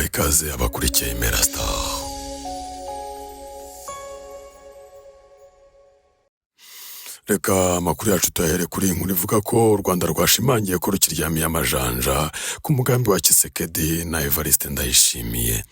ikaze abakurikiye Impera Star. Reka amakuru yacu tuyahere kuri inkuru ivuga ko u Rwanda rwashimangiye ko rukiryamiye amajanja ku mugambi wa Tshisekedi na Evariste Ndayishimiye.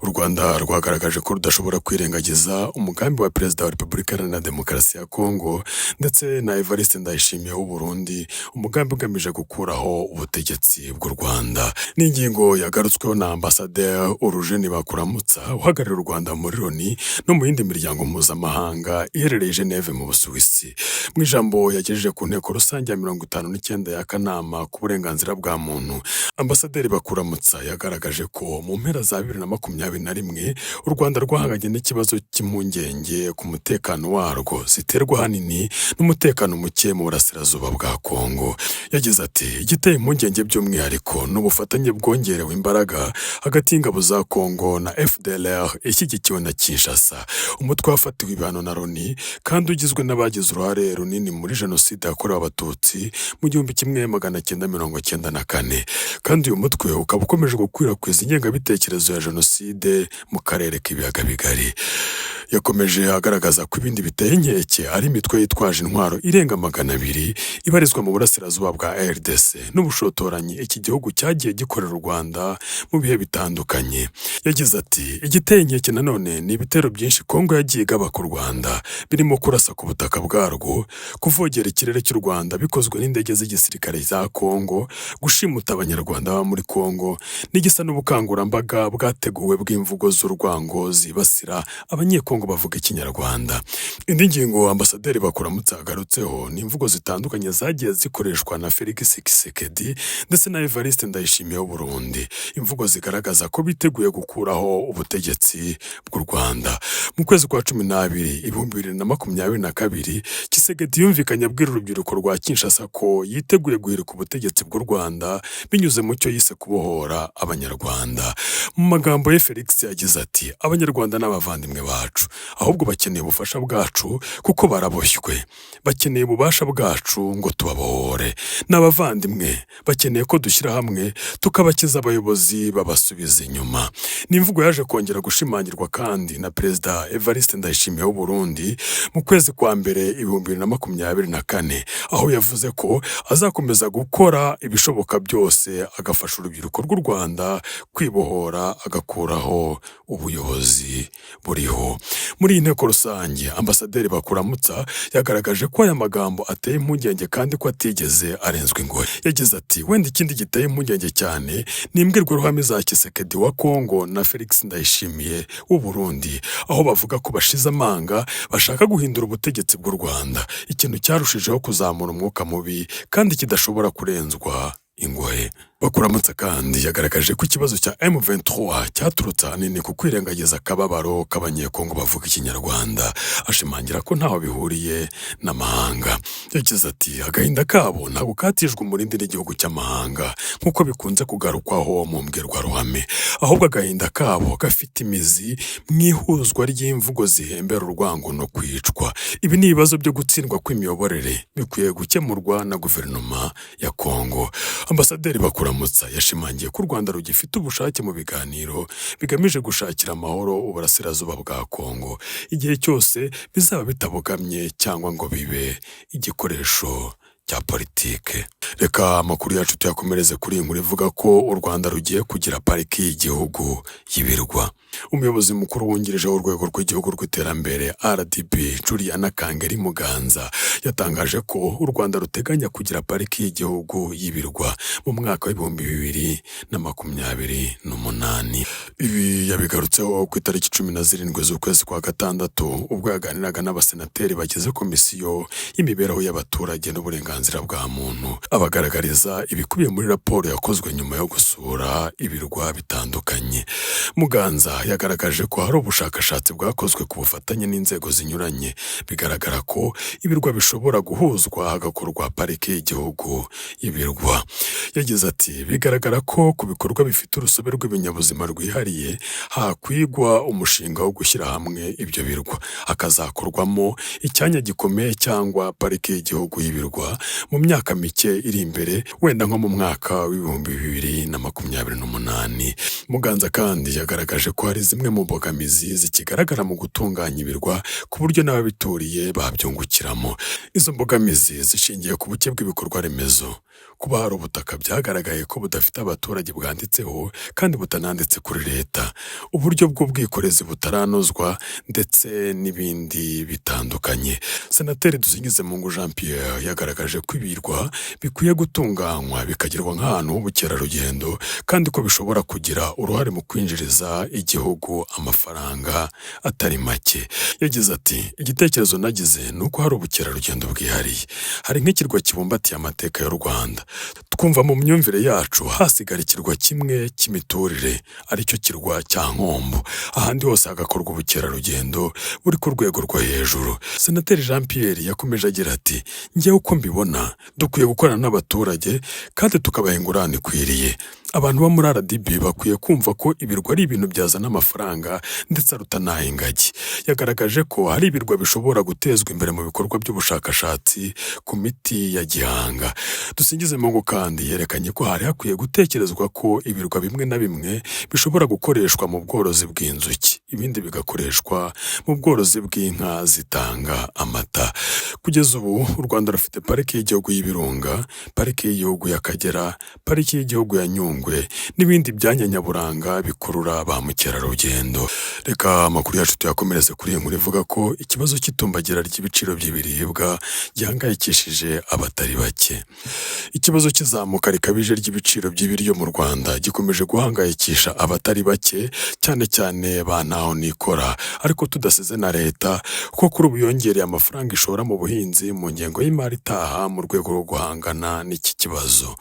U Rwanda rwagaragaje ko rudashobora kwirengagiza umugambi wa Perezida wa Repubulika Iharanira Demokarasi ya Kongo ndetse na Evariste Ndayishimiye w'u Burundi, umugambi ugamije gukuraho ubutegetsi bw'u Rwanda. Ni ingingo yagarutsweho na Ambasaderi Urujeni Bakuramutsa uhagarariye u Rwanda muri Loni no mu yindi miryango mpuzamahanga iherereye i Geneve mu Busuwisi. Mu ijambo yagejeje ku nteko rusange ya 59 y'akanama ku burenganzira bwa muntu, Ambasaderi Bakuramutsa yagaragaje ko mu mpera za 2021 u Rwanda rwahanganye n'ikibazo cy'impungenge ku mutekano warwo ziterwa hanini n'umutekano muke mu burasirazuba bwa Kongo. Yagize ati igiteye impungenge by'umwihariko n'ubufatanye bwongerewe imbaraga hagati y'ingabo za Kongo na FDLR ishyigikiwe na Kinshasa, umutwe wafatiwe ibihano na Loni kandi ugizwe n'abagize uruhare runini muri jenoside yakorewe abatutsi mu 1994, kandi uyu mutwe ukaba ukomeje gukwirakwiza ingengabitekerezo ya jenoside mu karere k'ibiyaga bigari. Yakomeje agaragaza ko ibindi biteye inkeke ari imitwe yitwaje intwaro irenga 200 ibarizwa mu burasirazuba bwa RDC n'ubushotoranyi iki gihugu cyagiye gikorera u Rwanda mu bihe bitandukanye. Yagize ati igiteye inkeke nanone ni ibitero byinshi Kongo yagiye igaba ku Rwanda, birimo kurasa ku butaka bwarwo, kuvogera ikirere cy'u Rwanda bikozwe n'indege z'igisirikare za Kongo, gushimuta abanyarwanda baba muri Kongo n'igisa n'ubukangurambaga bwateguwe bw'imvugo z'urwango zibasira abanyekongo bavuga ikinyarwanda. Indi ngingo Ambasaderi Bakuramutsa agarutseho ni imvugo zitandukanye zagiye zikoreshwa na Felix Tshisekedi ndetse na Evariste Ndayishimiye w'u Burundi, imvugo zigaragaza ko biteguye gukuraho ubutegetsi bw'u Rwanda. Mu kwezi kwa 12 2022 Tshisekedi yumvikanye abwira urubyiruko rwa Kinshasa ko yiteguye guhirika ubutegetsi bw'u Rwanda binyuze mu cyo yise kubohora abanyarwanda. Mu magambo ye Felix yagize ati abanyarwanda n'abavandimwe bacu ahubwo bakeneye ubufasha bwacu kuko baraboshywe, bakeneye ububasha bwacu ngo tubabohore. N'abavandimwe bakeneye ko dushyira hamwe tukabakiza abayobozi babasubiza inyuma. Ni imvugo yaje kongera gushimangirwa kandi na Perezida Evariste Ndayishimiye w'u Burundi mu kwezi kwa mbere 2024, aho yavuze ko azakomeza gukora ibishoboka byose agafasha urubyiruko rw'u Rwanda kwibohora agakuraho ubuyobozi buriho. Muri iyi nteko rusange Ambasaderi Bakuramutsa yagaragaje ko aya magambo ateye impungenge kandi ko atigeze arenzwa ingohe. Yagize ati wenda ikindi giteye impungenge cyane ni imbwirwaruhame za Tshisekedi wa Kongo na Felix Ndayishimiye w'u Burundi, aho bavuga ko bashize amanga bashaka guhindura ubutegetsi bw'u Rwanda, ikintu cyarushijeho kuzamura umwuka mubi kandi kidashobora kurenzwa ingohe. Bakuramutsa kandi yagaragaje ko ikibazo cya M23 cyaturutse ahanini ku kwirengagiza akababaro k'abanyekongo bavuga ikinyarwanda, ashimangira ko ntaho bihuriye n'amahanga. Yagize ati agahinda kabo ntabwo katijwe umurindi n'igihugu cy'amahanga nk'uko bikunze kugarukwaho mu mbwirwaruhame, ahubwo agahinda kabo gafite imizi mu ihuzwa ry'imvugo zihembera urwango no kwicwa. Ibi ni ibibazo byo gutsindwa kw'imiyoborere bikwiye gukemurwa na guverinoma ya Kongo. Ambasaderi Bakuramutsa yashimangiye ko u Rwanda rugifite ubushake mu biganiro bigamije gushakira amahoro uburasirazuba bwa Kongo, igihe cyose bizaba bitabogamye cyangwa ngo bibe igikoresho cya politike. Reka amakuru yacu tuyakomereze kuri inkuru ivuga ko u Rwanda rugiye kugira pariki y'igihugu y'ibirwa. Umuyobozi mukuru wungirije w'urwego rw'igihugu rw'iterambere RDB Juliana Kangeri Muganza yatangaje ko u Rwanda ruteganya kugira pariki y'igihugu y'ibirwa mu mwaka w'2028. Ibi yabigarutseho ku itariki 17 z'ukwezi kwa gatandatu ubwo yaganiraga n'abasenateri bagize komisiyo y'imibereho y'abaturage n'uburenganzira bwa muntu, abagaragariza ibikubiye muri raporo yakozwe nyuma yo gusura ibirwa bitandukanye. Muganza yagaragaje ko hari ubushakashatsi bwakozwe ku bufatanye n'inzego zinyuranye bigaragara ko ibirwa bishobora guhuzwa hagakorwa parike y'igihugu y'ibirwa. Yagize ati bigaragara ko ku bikorwa bifite urusobe rw'ibinyabuzima rwihariye hakwigwa umushinga wo gushyira hamwe ibyo birwa, hakazakorwamo icyanya gikomeye cyangwa parike y'igihugu y'ibirwa mu myaka mike iri imbere, wenda nko mu mwaka w'ibihumbi 2028. Muganza kandi yagaragaje ko hari zimwe mu mbogamizi zikigaragara mu gutunganya ibirwa ku buryo n'ababituriye babyungukiramo. Izo mbogamizi zishingiye ku buke bw'ibikorwa remezo, kuba hari ubutaka byagaragaye ko budafite abaturage bwanditseho kandi butananditse kuri leta, uburyo bw'ubwikorezi butaranozwa ndetse n'ibindi bitandukanye. Senateri Dusingizemungu Jean Pierre yagaragaje ko ibirwa bikwiye gutunganywa bikagirwa nk'ahantu h'ubukerarugendo kandi ko bishobora kugira uruhare mu kwinjiriza igihugu amafaranga atari make. Yagize ati igitekerezo nagize ni uko hari ubukerarugendo bwihariye, hari nk'ikirwa kibumbatiye amateka y'u Rwanda, twumva mu myumvire yacu hasigara ikirwa kimwe cy'imiturire aricyo kirwa cya Nkombo, ahandi hose hagakorwa ubukerarugendo buri ku rwego rwo hejuru. Senateri Jean Pierre yakomeje agira ati njyewe uko mbibona dukwiye gukorana n'abaturage kandi tukabaha ingurane ikwiriye. Abantu bo muri RDB bakwiye kumva ko ibirwa ari ibintu byazana amafaranga ndetse arutanaha ingagi. Yagaragaje ko hari ibirwa bishobora gutezwa imbere mu bikorwa by'ubushakashatsi ku miti ya gihanga. Dusingizemungu kandi yerekanye ko hari hakwiye gutekerezwa ko ibirwa bimwe na bimwe bishobora gukoreshwa mu bworozi bw'inzuki, ibindi bigakoreshwa mu bworozi bw'inka zitanga amata. Kugeza ubu u Rwanda rufite pariki y'igihugu y'Ibirunga, pariki y'igihugu y'Akagera, pariki y'igihugu ya Nyungwe n'ibindi byanya nyaburanga bikurura ba mukerarugendo. Reka amakuru yacu tuyakomereze kuri iyi nkuru ivuga ko ikibazo cy'itumbagira ry'ibiciro by'ibiribwa gihangayikishije abatari bake. Ikibazo cy'izamuka rikabije ry'ibiciro by'ibiryo mu Rwanda gikomeje guhangayikisha abatari bake, cyane cyane ba ntaho nikora, ariko tudasize na leta kuko kuri ubu yongereye amafaranga ishora mu buhinzi mu ngengo y'imari itaha mu rwego rwo guhangana n'iki kibazo.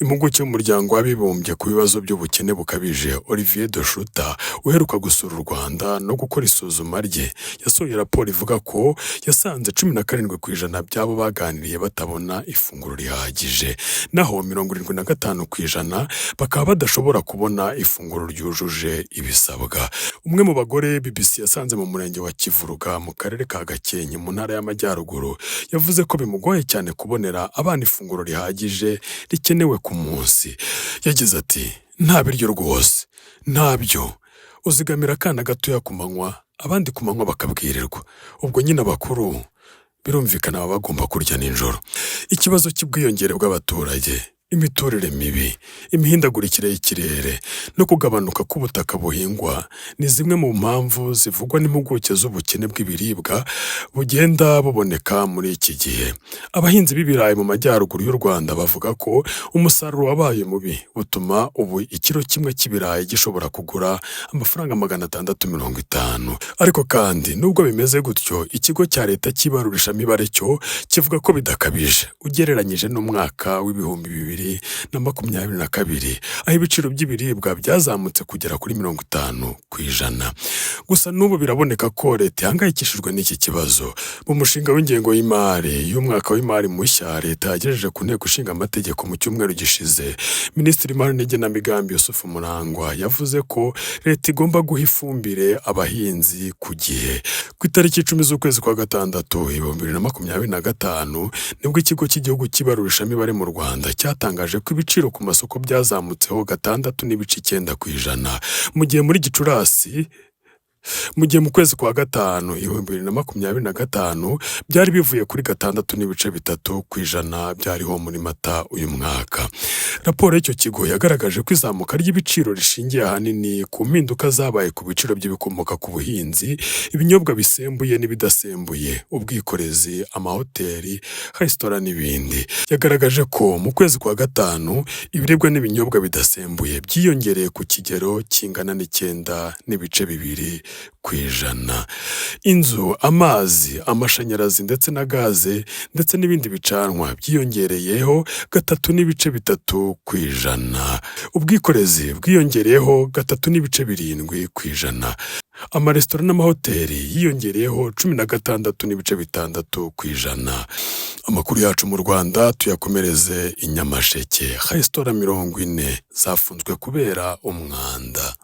Impuguke y'umuryango w'abibumbye ku bibazo by'ubukene bukabije Olivier de Schutter uheruka gusura u Rwanda no gukora isuzuma rye, yasohoye raporo ivuga ko yasanze 17% by'abo baganiriye batabona ifunguro rihagije, naho 75% bakaba badashobora kubona ifunguro ryujuje ibisabwa. Umwe mu bagore BBC yasanze mu murenge wa Kivuruga mu karere ka Gakenke mu ntara y'Amajyaruguru yavuze ko bimugoye cyane kubonera abana ifunguro rihagije rikenewe ku munsi. Yagize ati nta biryo rwose, ntabyo, uzigamira akana gatoya ku manywa abandi ku manywa bakabwirirwa, ubwo nyine abakuru birumvikana baba bagomba kurya nijoro. Ikibazo cy'ubwiyongere bw'abaturage, imiturire mibi, imihindagurikire y'ikirere no kugabanuka k'ubutaka buhingwa ni zimwe mu mpamvu zivugwa n'impuguke z'ubukene bw'ibiribwa bugenda buboneka muri iki gihe. Abahinzi b'ibirayi mu majyaruguru y'u Rwanda bavuga ko umusaruro wabaye mubi butuma ubu ikiro kimwe cy'ibirayi gishobora kugura amafaranga 650. Ariko kandi nubwo bimeze gutyo, ikigo cya leta cy'ibarurishamibare cyo kivuga ko bidakabije ugereranyije n'umwaka w'ibihumbi 2022, aho ibiciro by'ibiribwa byazamutse kugera kuri 50%. Gusa n'ubu biraboneka ko leta ihangayikishijwe n'iki kibazo. Mu mushinga w'ingengo y'imari y'umwaka w'imari mushya leta yagejeje ku nteko ishinga amategeko mu cyumweru gishize, Minisitiri w'Imari n'Igenamigambi Yusufu Murangwa yavuze ko leta igomba guha ifumbire abahinzi ku gihe. Ku itariki 10 z'ukwezi kwa gatandatu 2025 nibwo ikigo cy'igihugu cy'ibarurishamibare mu Rwanda cyatangaje ko ibiciro ku masoko byazamutseho 6.9%, mu gihe muri Gicurasi mu kwezi kwa gatanu 2025 byari bivuye kuri 6.3% byariho muri Mata uyu mwaka. Raporo y'icyo kigo yagaragaje ko izamuka ry'ibiciro rishingiye ahanini ku mpinduka zabaye ku biciro by'ibikomoka ku buhinzi, ibinyobwa bisembuye n'ibidasembuye, ubwikorezi, amahoteli, resitora n'ibindi. Yagaragaje ko mu kwezi kwa gatanu ibiribwa n'ibinyobwa bidasembuye byiyongereye ku kigero kingana 9.2%. kw'ijana. Inzu, amazi, amashanyarazi ndetse na gaze ndetse n'ibindi bicanwa byiyongereyeho 3.3 kw'ijana. Ubwikorezi bwiyongereyeho 3.7 kw'ijana. Amaresitora n'amahoteli yiyongereyeho 16.6 kw'ijana. Amakuru yacu mu Rwanda tuyakomereze i Nyamasheke. Resitora 40 zafunzwe kubera umwanda.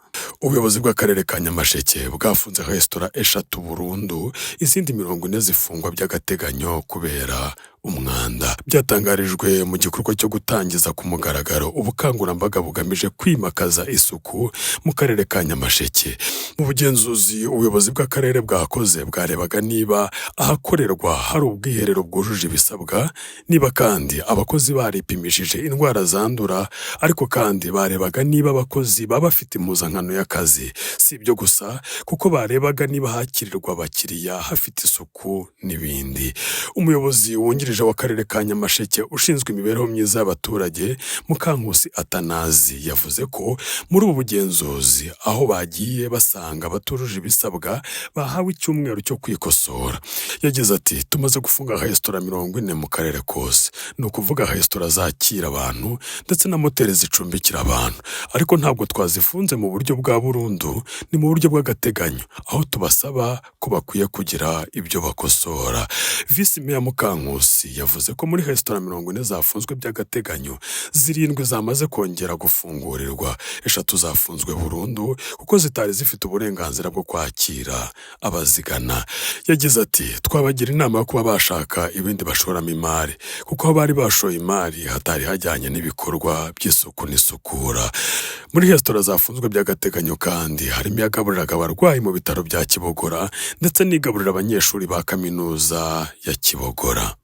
Ubuyobozi bw'akarere ka Nyamasheke bwafunze resitora 3 burundu, izindi 40 zifungwa by'agateganyo kubera umwanda. Byatangarijwe mu gikorwa cyo gutangiza ku mugaragaro ubukangurambaga bugamije kwimakaza isuku mu karere ka Nyamasheke. Mu bugenzuzi ubuyobozi bw'akarere bwakoze bwarebaga niba ahakorerwa hari ubwiherero bwujuje ibisabwa, niba kandi abakozi baripimishije indwara zandura, ariko kandi barebaga niba abakozi baba bafite impuzankano y'akazi. Si ibyo gusa kuko barebaga niba hakirirwa abakiriya hafite isuku n'ibindi. Umuyobozi wungirije w'akarere ka Nyamasheke ushinzwe imibereho myiza y'abaturage, Mukankusi Atanazi, yavuze ko muri ubu bugenzuzi aho bagiye basanga batujuje ibisabwa bahawe icyumweru cyo kwikosora. Yagize ati tumaze gufunga resitora 40 mu karere kose, ni ukuvuga resitora zakira abantu ndetse na moteri zicumbikira abantu, ariko ntabwo twazifunze mu buryo bwa burundu, ni mu buryo bw'agateganyo aho tubasaba ko bakwiye kugira ibyo bakosora. Visi Meya Mukankusi yavuze ko muri resitora 40 zafunzwe by'agateganyo, 7 zamaze kongera gufungurirwa, 3 zafunzwe burundu kuko zitari zifite uburenganzira bwo kwakira abazigana. Yagize ati twabagira inama yo kuba bashaka ibindi bashoramo imari, kuko aho bari bashoye imari hatari hajyanye n'ibikorwa by'isuku n'isukura. Muri resitora zafunzwe by'agateganyo kandi harimo iyagaburiraga abarwayi mu bitaro bya Kibogora ndetse n'igaburira abanyeshuri ba kaminuza ya Kibogora.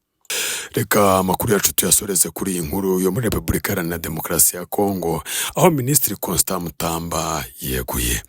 Reka amakuru yacu tuyasoreze kuri iyi nkuru yo muri Repubulika Iharanira Demokarasi ya Kongo, aho Minisitiri Constant Mutamba yeguye.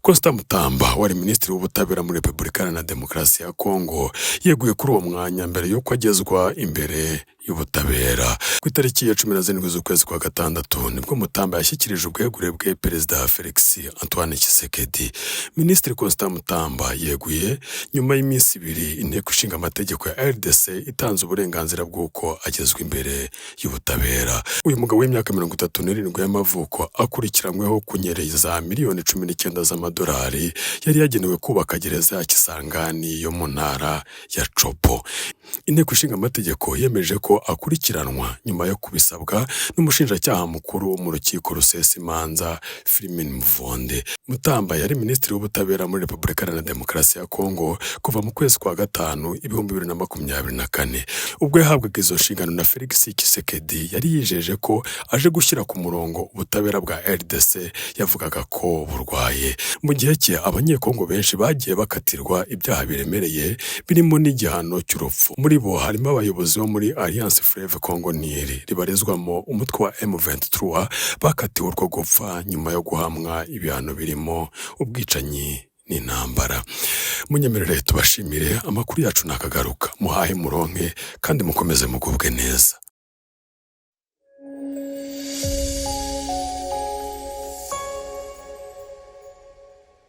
Constant Mutamba wari Minisitiri w'Ubutabera muri Repubulika Iharanira Demokarasi ya Kongo yeguye kuri uwo mwanya mbere y'uko agezwa imbere y'ubutabera. Ku itariki ya 17 z'ukwezi kwa gatandatu nibwo Mutamba yashyikirije ubwegure bwe Perezida Felix Antoine Tshisekedi. Minisitiri Constant Mutamba yeguye nyuma y'iminsi 2 inteko ishinga amategeko ya RDC itanze uburenganzira bw'uko agezwa imbere y'ubutabera. Uyu mugabo w'imyaka 37 y'amavuko akurikiranyweho kunyereza miliyoni 19 z'amadolari yari yagenewe kubaka gereza ya Kisangani yo mu ntara ya Chopo. Inteko ishinga amategeko yemeje ko akurikiranwa nyuma yo kubisabwa n'umushinjacyaha mukuru mu rukiko rusesa imanza Firmin Muvonde. Mutamba yari Minisitiri w'Ubutabera muri Repubulika Iharanira Demokarasi ya Kongo kuva mu kwezi kwa gatanu 2024. Ubwo yahabwaga izo nshingano na Felix Tshisekedi yari yijeje ko aje gushyira ku murongo ubutabera bwa RDC yavugaga ko burwaye. Mu gihe cye abanyekongo benshi bagiye bakatirwa ibyaha biremereye birimo n'igihano cy'urupfu. Muri bo harimo abayobozi bo muri Alliance Fleuve Congo Niger ribarizwamo umutwe wa M23 bakatiwe urwo gupfa nyuma yo guhamwa ibihano birimo ubwicanyi n'intambara. Munyemerere tubashimire, amakuru yacu nakagaruka, muhahe muronke kandi mukomeze mugubwe neza.